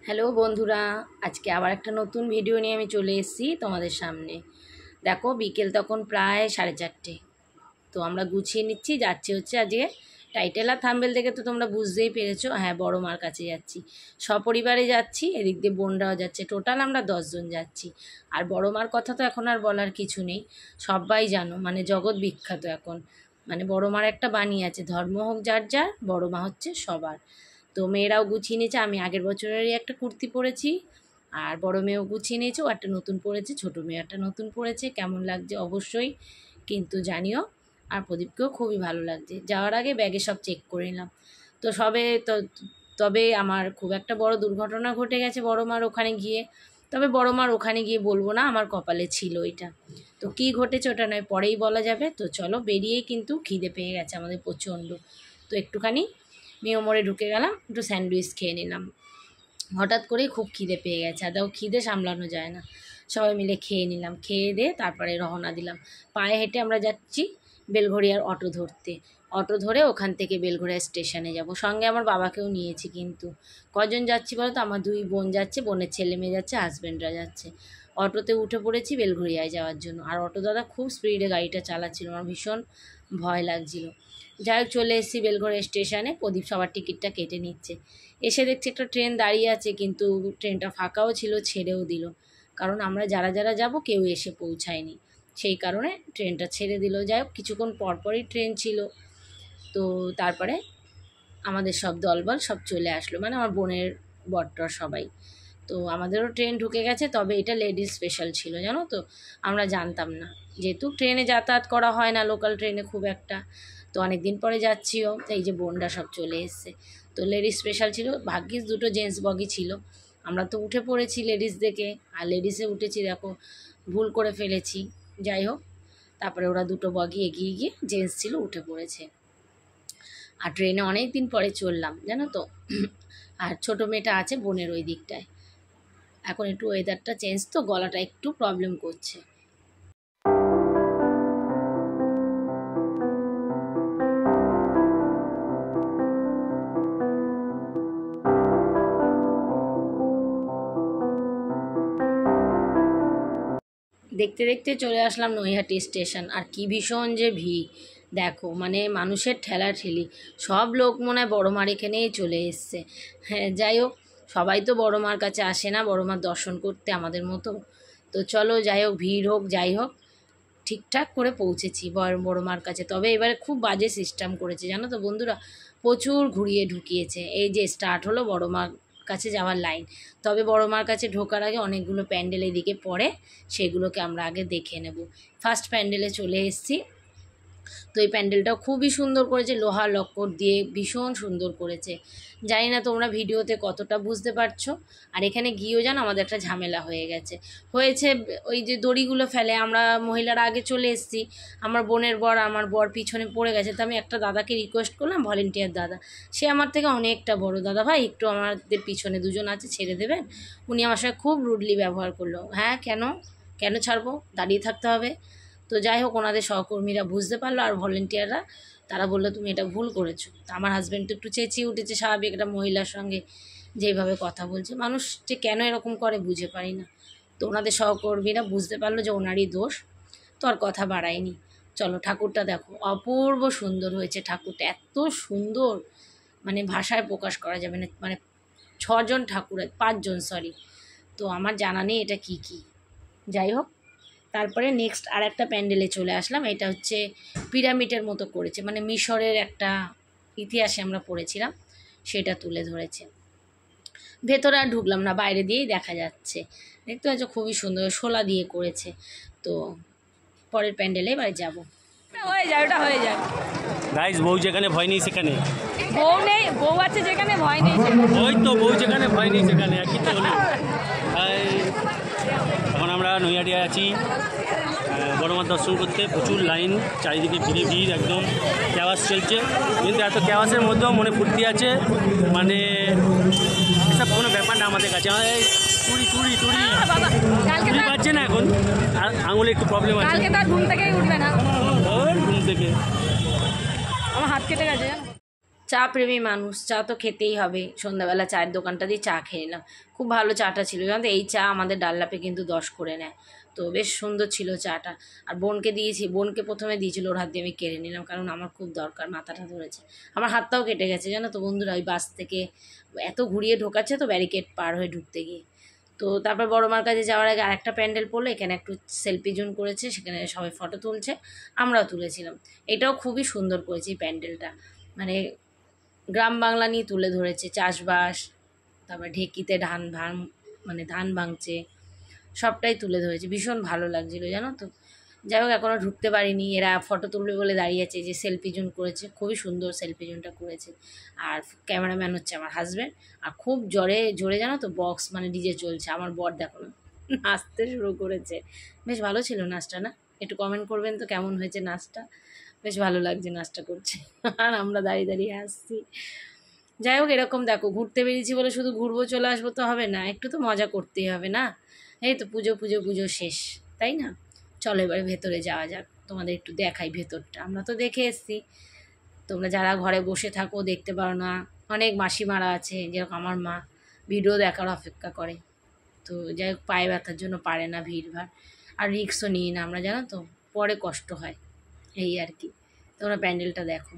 Hello বন্ধুরা, আজকে আবার একটা নতুন ভিডিও নিয়ে আমি চলে এসেছি তোমাদের সামনে। দেখো বিকেল তখন প্রায় 4:30। তো আমরা গুছিয়ে নিচ্ছি, যাচ্ছি হচ্ছে আজকে টাইটেল আর থাম্বনেল দেখে তো তোমরা বুঝতেই পেরেছো, হ্যাঁ বড় মার কাছে যাচ্ছি। সপরিবারে যাচ্ছি, এদিক দিয়ে বোনরাও যাচ্ছে, টোটাল আমরা 10 জন যাচ্ছি। আর বড় মার কথা তো এখন আর বলার কিছু নেই, সবাই জানো, মানে জগৎ বিখ্যাত এখন। মানে বড় মার একটা বাণী আছে, ধর্ম হোক যার যার, বড় মা হচ্ছে সবার। তো মেয়েরাও গুছিয়ে নিয়েছে, আমি আগের বছরেরই একটা কুর্তি পরেছি, আর বড় মেয়েও গুছিয়ে নিয়েছে, ও একটা নতুন পরেছে, ছোটো মেয়ে একটা নতুন পরেছে। কেমন লাগছে অবশ্যই কিন্তু জানিও। আর প্রদীপকেও খুবই ভালো লাগছে। যাওয়ার আগে ব্যাগে সব চেক করে নিলাম। তো তবে আমার খুব একটা বড় দুর্ঘটনা ঘটে গেছে বড় মার ওখানে গিয়ে। তবে বড় মার ওখানে গিয়ে বলবো না, আমার কপালে ছিল এটা। তো কী ঘটেছে ওটা নয় পরেই বলা যাবে। তো চলো, বেরিয়েই কিন্তু খিদে পেয়ে গেছে আমাদের প্রচণ্ড। তো একটুখানি মেয়ে মোড়ে ঢুকে গেলাম, একটু স্যান্ডউইচ খেয়ে নিলাম। হঠাৎ করেই খুব খিদে পেয়ে গেছে, আদাও খিদে সামলানো যায় না। সবাই মিলে খেয়ে নিলাম, খেয়ে দিয়ে তারপরে রওনা দিলাম। পায়ে হেঁটে আমরা যাচ্ছি বেলঘড়িয়ার অটো ধরতে। অটো ধরে ওখান থেকে বেলঘড়িয়া স্টেশনে যাব। সঙ্গে আমার বাবাকেও নিয়েছি। কিন্তু কজন যাচ্ছি বলো তো? আমার 2 বোন যাচ্ছে, বোনের ছেলে মেয়ে যাচ্ছে, হাজব্যান্ডরা যাচ্ছে। অটোতে উঠে পড়েছি বেলঘড়িয়ায় যাওয়ার জন্য। আর অটো দাদা খুব স্পিডে গাড়িটা চালাচ্ছিল, আমার ভীষণ ভয় লাগছিল। যাই হোক, চলে এসেছি বেলঘড়িয়া স্টেশনে। প্রদীপ সবার টিকিটটা কেটে নিচ্ছে। এসে দেখছি একটা ট্রেন দাঁড়িয়ে আছে, কিন্তু ট্রেনটা ফাঁকাও ছিল, ছেড়েও দিল। কারণ আমরা যারা যারা যাব কেউ এসে পৌঁছায়নি, সেই কারণে ট্রেনটা ছেড়ে দিল। যাই হোক, কিছুক্ষণ পরপরই ট্রেন ছিল। তো তারপরে আমাদের সব দলবল সব চলে আসলো, মানে আমার বোনের বরটর সবাই। তো আমাদেরও ট্রেন ঢুকে গেছে, তবে এটা লেডিস স্পেশাল ছিল, জানো তো। আমরা জানতাম না, যেহেতু ট্রেনে যাতায়াত করা হয় না লোকাল ট্রেনে খুব একটা। তো অনেক দিন পরে যাচ্ছিও, এই যে বোনরা সব চলে এসছে। তো লেডিস স্পেশাল ছিল, ভাগ্যিস 2টো জেন্টস বগি ছিল। আমরা তো উঠে পড়েছি লেডিস দেখে, আর লেডিসে উঠেছি, দেখো ভুল করে ফেলেছি। যাই হোক, তারপরে ওরা 2টো বগি এগিয়ে গিয়ে জেন্টস ছিল, উঠে পড়েছে। আর ট্রেনে অনেক দিন পরে চললাম, জানো তো। আর ছোটো মেয়েটা আছে বোনের ওই দিকটায়। এখন একটু ওয়েদারটা চেঞ্জ, তো গলাটা একটু প্রবলেম করছে। দেখতে দেখতে চলে আসলাম নৈহাটি স্টেশন। আর কি ভীষণ যে ভিড় দেখো, মানে মানুষের ঠেলাঠেলি। সব লোক মনে হয় বড় মার এখানেই চলে এসছে। হ্যাঁ, যাই হোক, সবাই তো বড় মার কাছে আসে না বড় মার দর্শন করতে আমাদের মতো। তো চলো, যাই হোক, ভিড় হোক যাই হোক, ঠিকঠাক করে পৌঁছেছি বড় মার কাছে। তবে এবারে খুব বাজে সিস্টেম করেছে, জানো তো বন্ধুরা। প্রচুর ঘুরিয়ে ঢুকিয়েছে। এই যে স্টার্ট হলো বড় মার কাছে যাওয়ার লাইন। তবে বড় মার কাছে ঢোকার আগে অনেকগুলো প্যান্ডেল এদিকে পড়ে, সেগুলোকে আমরা আগে দেখে নেব। ফার্স্ট প্যান্ডেলে চলে এসেছি। তো এই প্যান্ডেলটাও খুবই সুন্দর করেছে, লোহা লক্কর দিয়ে ভীষণ সুন্দর করেছে। জানি না তোমরা ভিডিওতে কতটা বুঝতে পারছো। আর এখানে গিয়েও জানো আমাদের একটা ঝামেলা হয়েছে। ওই যে দড়িগুলো ফেলে, আমরা মহিলারা আগে চলে এসেছি, আমার বর পিছনে পড়ে গেছে। তো আমি একটা দাদাকে রিকোয়েস্ট করলাম, ভলেন্টিয়ার দাদা, সে আমার থেকে অনেকটা বড়, দাদা ভাই একটু আমাদের পিছনে 2জন আছে, ছেড়ে দেবেন। উনি আমার সঙ্গে খুব রুডলি ব্যবহার করলো। হ্যাঁ, কেন ছাড়বো, দাঁড়িয়ে থাকতে হবে। তো যাই হোক, ওনাদের সহকর্মীরা বুঝতে পারলো, আর ভলেন্টিয়াররা তারা বললো তুমি এটা ভুল করেছো। তো আমার হাজব্যান্ড তো একটু চেঁচিয়ে উঠেছে, স্বাভাবিক, একটা মহিলার সঙ্গে যেভাবে কথা বলছে। মানুষ যে কেন এরকম করে বুঝে পারি না। তো ওনাদের সহকর্মীরা বুঝতে পারলো যে ওনারই দোষ, তো আর কথা বাড়ায়নি। চলো, ঠাকুরটা দেখো, অপূর্ব সুন্দর হয়েছে ঠাকুরটা, এত সুন্দর, মানে ভাষায় প্রকাশ করা যাবে না। মানে 6জন ঠাকুর, 5জন সরি, তো আমার জানা নেই এটা কি। যাই হোক, তারপরে নেক্সট আর একটা প্যান্ডেলে চলে আসলাম। এটা হচ্ছে পিরামিডের মতো করেছে, মানে মিশরের একটা ইতিহাসে আমরা পড়েছিলাম, সেটা তুলে ধরেছে। ভেতরে আর ঢুকলাম না, বাইরে দিয়েই দেখা যাচ্ছে। দেখতে পাচ্ছ খুবই সুন্দর, শোলা দিয়ে করেছে। তো পরের প্যান্ডেলে এবার যাবো। ওটা হয়ে যায় গাইস, বউ যেখানে ভয় নেই সেখানে বউ নেই, বউ আছে যেখানে ভয় নেই। ওই তো বউ যেখানে ভয় নেই সেখানে একই তো হলো। এখন আমরা নৈহাটিয়ায় আছি বড় মার দর্শন করতে। প্রচুর লাইন, চারিদিকে ভিড়, একদম ক্যাওয়াস চলছে। কিন্তু এত ক্যাওয়াসের মধ্যেও মনে ফুর্তি আছে, মানে এসব কোনো ব্যাপার না আমাদের কাছে। টুরি পাচ্ছে না এখন, আর আঙুলে একটু প্রবলেম আছে। ঘুম থেকেই উঠবে না, ঘুম থেকে আমার হাত কেটে গেছে। চা প্রেমী মানুষ, চা তো খেতেই হবে। সন্ধ্যাবেলা চায়ের দোকানটা দিয়ে চা খেয়ে নিলাম, খুব ভালো চাটা ছিল জানো তো। এই চা আমাদের ডাল্লাপে কিন্তু 10 করে নেয়, তো বেশ সুন্দর ছিল চাটা। আর বোনকে দিয়েছি, বোনকে প্রথমে দিয়েছিল, ওর হাত দিয়ে আমি কেড়ে নিলাম, কারণ আমার খুব দরকার, মাথাটা ধরেছে। আমার হাতটাও কেটে গেছে জানো তো বন্ধুরা, ওই বাস থেকে এত ঘুরিয়ে ঢোকাচ্ছে তো ব্যারিকেড পার হয়ে ঢুকতে গিয়ে। তো তারপর বড় মার কাছে যাওয়ার আগে আরেকটা প্যান্ডেল পড়লো, এখানে একটু সেলফি জোন করেছে, সেখানে সবাই ফটো তুলছে, আমরাও তুলেছিলাম। এটাও খুবই সুন্দর করেছে এই প্যান্ডেলটা, মানে গ্রাম বাংলা নিয়ে তুলে ধরেছে, চাষবাস, তারপর ঢেকিতে ধান ধান মানে ধান ভাঙছে, সবটাই তুলে ধরেছে, ভীষণ ভালো লাগছিলো জানো তো। যাই হোক, এখনও ঢুকতে পারিনি, এরা ফটো তুলবে বলে দাঁড়িয়ে আছে, যে সেলফি জোন করেছে, খুবই সুন্দর সেলফি জোনটা করেছে। আর ক্যামেরাম্যান হচ্ছে আমার হাজব্যান্ড। আর খুব জোরে জোরে জানো তো বক্স মানে ডিজে চলছে, আমার বর দেখো না নাচতে শুরু করেছে। বেশ ভালো ছিল নাচটা না? একটু কমেন্ট করবেন তো কেমন হয়েছে নাচটা, বেশ ভালো লাগছে নাচটা করছে আর আমরা দাঁড়িয়ে দাঁড়িয়ে আসছি। যাই হোক, এরকম দেখো, ঘুরতে বেরিয়েছি বলে শুধু ঘুরবো চলে আসবো তো হবে না, একটু তো মজা করতেই হবে না? এই তো পুজো পুজো পুজো শেষ, তাই না? চলো এবারে ভেতরে যাওয়া যাক, তোমাদের একটু দেখাই ভেতরটা। আমরা তো দেখে এসছি, তোমরা যারা ঘরে বসে থাকো দেখতে পারো না, অনেক মাসিমারা আছে যেরকম আমার মা, ভিডিও দেখার অপেক্ষা করে। তো যাই হোক, পায়ে ব্যথার জন্য পারে না ভিড়ভাড়, আর রিক্সও নিই না আমরা জানো তো, পরে কষ্ট হয়, এই আর কি। তোমরা প্যান্ডেলটা দেখো।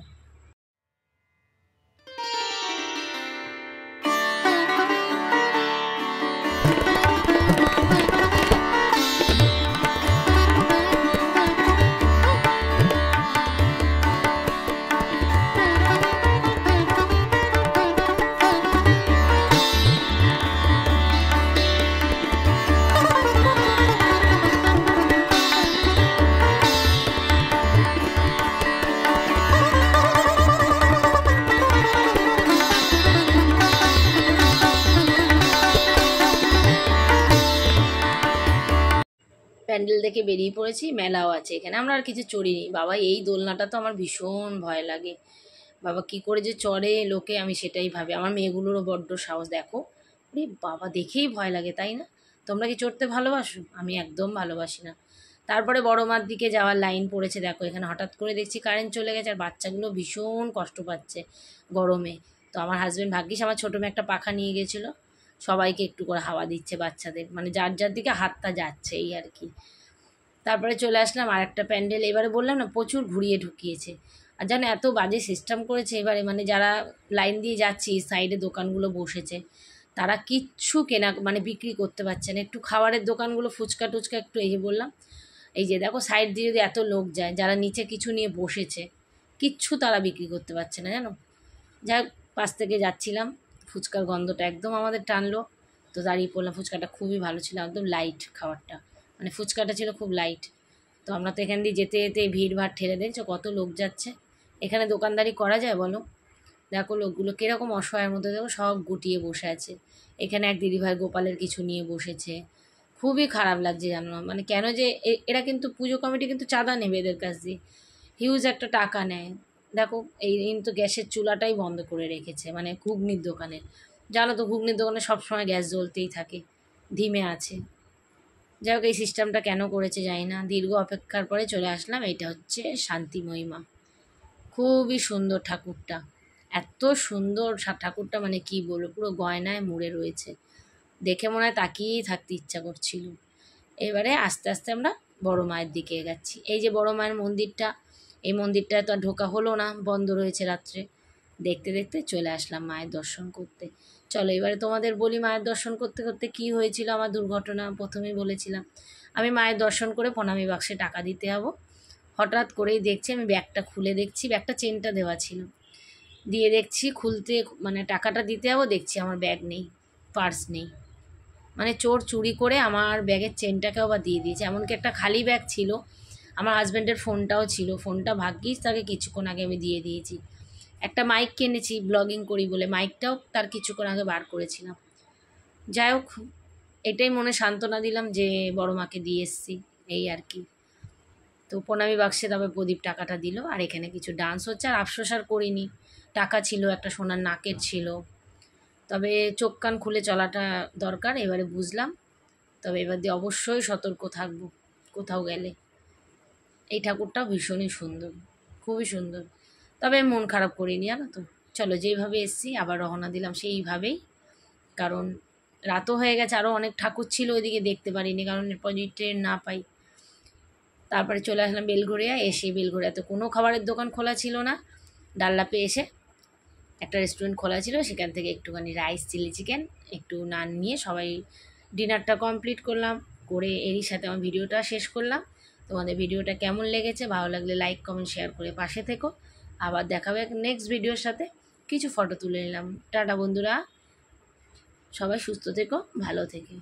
প্যান্ডেল দেখে বেরিয়ে পড়েছি, মেলাও আছে এখানে। আমরা আর কিছু চড়িনি বাবা, এই দোলনাটা তো আমার ভীষণ ভয় লাগে বাবা, কি করে যে চড়ে লোকে, আমি সেটাই ভাবি। আমার মেয়েগুলোরও বড্ড সাহস, দেখো রে বাবা, দেখেই ভয় লাগে, তাই না? তোমরা কি চড়তে ভালোবাসো? আমি একদম ভালোবাসি না। তারপরে বড় মার দিকে যাওয়ার লাইন পড়েছে, দেখো এখানে হঠাৎ করে দেখছি কারেন্ট চলে গেছে, আর বাচ্চাগুলো ভীষণ কষ্ট পাচ্ছে গরমে। তো আমার হাজব্যান্ড ভাগ্যিস আমার ছোটো মেয়ে একটা পাখা নিয়ে গেছিলো, সবাইকে একটু করে হাওয়া দিচ্ছে বাচ্চাদের, মানে যার যার দিকে হাতটা যাচ্ছে, এই আর কি। তারপরে চলে আসলাম আর একটা প্যান্ডেল, এবারে বললাম না প্রচুর ঘুরিয়ে ঢুকিয়েছে। আর জানো এত বাজে সিস্টেম করেছে এবারে, মানে যারা লাইন দিয়ে যাচ্ছি, সাইডে দোকানগুলো বসেছে, তারা কিচ্ছু কেনা মানে বিক্রি করতে পারছে না। একটু খাবারের দোকানগুলো ফুচকা টুচকা একটু, এই যে বললাম, এই যে দেখো সাইড দিয়ে যদি এত লোক যায়, যারা নিচে কিছু নিয়ে বসেছে, কিচ্ছু তারা বিক্রি করতে পারছে না জানো। যাই হোক, পাশ থেকে যাচ্ছিলাম, ফুচকার গন্ধটা একদম আমাদের টানলো, তো দাঁড়িয়ে পড়লাম। ফুচকাটা খুবই ভালো ছিল, একদম লাইট খাবারটা, মানে ফুচকাটা ছিল খুব লাইট। তো আমরা তো এখান দিয়ে যেতে যেতে ভিড় ভাড় ঠেলে, দেখছো কত লোক যাচ্ছে। এখানে দোকানদারি করা যায় বলো? দেখো লোকগুলো কীরকম অসহায়ের মধ্যে, দেখো সব গুটিয়ে বসে আছে। এখানে এক দিদিভাই গোপালের কিছু নিয়ে বসেছে, খুবই খারাপ লাগছে জানো। মানে কেন যে এরা কিন্তু পুজো কমিটি কিন্তু চাঁদা নেবে এদের কাছ দিয়ে, হিউজ একটা টাকা নেয়। দেখো এই কিন্তু গ্যাসের চুলাটাই বন্ধ করে রেখেছে, মানে ঘুগনির দোকানে, জানো তো ঘুগনির দোকানে সবসময় গ্যাস জ্বলতেই থাকে, ধিমে আছে। যাই হোক, এই সিস্টেমটা কেন করেছে জানি না। দীর্ঘ অপেক্ষার পরে চলে আসলাম, এটা হচ্ছে শান্তি মহিমা, খুবই সুন্দর ঠাকুরটা, এত সুন্দর ঠাকুরটা, মানে কি বলবো, পুরো গয়নায় মুড়ে রয়েছে, দেখে মনে হয় তাকিয়েই থাকতে ইচ্ছা করছিল। এবারে আস্তে আস্তে আমরা বড় মায়ের দিকে এগাচ্ছি। এই যে বড় মায়ের মন্দিরটা, এই মন্দিরটায় তো আর ঢোকা হলো না, বন্ধ রয়েছে রাত্রে। দেখতে দেখতে চলে আসলাম মায়ের দর্শন করতে। চলো এবারে তোমাদের বলি মায়ের দর্শন করতে করতে কি হয়েছিল আমার দুর্ঘটনা। প্রথমেই বলেছিলাম আমি মায়ের দর্শন করে প্রণামী বাক্সে টাকা দিতে যাবো, হঠাৎ করেই দেখছি আমি ব্যাগটা খুলে দেখছি, ব্যাগটা চেনটা দেওয়া ছিল, দিয়ে দেখছি খুলতে মানে টাকাটা দিতে যাবো, দেখছি আমার ব্যাগ নেই, পার্স নেই। মানে চোর চুরি করে আমার ব্যাগের চেনটাকেও আবার দিয়ে দিয়েছে। এমনকি একটা খালি ব্যাগ ছিল, আমার হাজব্যান্ডের ফোনটাও ছিল, ফোনটা ভাগ্যিস তাকে কিছুক্ষণ আগে আমি দিয়ে দিয়েছি। একটা মাইক কিনেছি ব্লগিং করি বলে, মাইকটাও তার কিছুক্ষণ আগে বার করেছিলাম। যাই হোক, এটাই মনে সান্ত্বনা দিলাম যে বড় মাকে দিয়ে এসছি, এই আর কি। তো প্রণামী বাক্সে তবে প্রদীপ টাকাটা দিল, আর এখানে কিছু ডান্স হচ্ছে, আর আফসোস আর করিনি, টাকা ছিল, একটা সোনার নাকের ছিল। তবে চোখ কান খুলে চলাটা দরকার, এবারে বুঝলাম। তবে এবার দিয়ে অবশ্যই সতর্ক থাকবো কোথাও গেলে। এই ঠাকুরটাও ভীষণই সুন্দর, খুবই সুন্দর, তবে মন খারাপ করিনি জানো তো, চলো যেইভাবে এসছি আবার রওনা দিলাম সেইভাবেই, কারণ রাতও হয়ে গেছে, আরও অনেক ঠাকুর ছিল ওইদিকে দেখতে পারিনি, কারণ এরপর যদি ট্রেন না পাই। তারপরে চলে আসলাম বেলঘরিয়া। এসে বেলঘরিয়াতে কোনো খাবারের দোকান খোলা ছিল না। ডাল্লাপে এসে একটা রেস্টুরেন্ট খোলা ছিল, সেখান থেকে একটুখানি রাইস, চিলি চিকেন, একটু নান নিয়ে সবাই ডিনারটা কমপ্লিট করলাম। করে এরই সাথে আমার ভিডিওটা শেষ করলাম। তোমাদের ভিডিওটা কেমন লেগেছে, ভালো লাগলে লাইক কমেন্ট শেয়ার করে পাশে থেকো। আবার দেখাবে নেক্সট ভিডিওর সাথে। কিছু ফটো তুলে নিলাম। টাটা বন্ধুরা, সবাই সুস্থ থেকো, ভালো থেকো।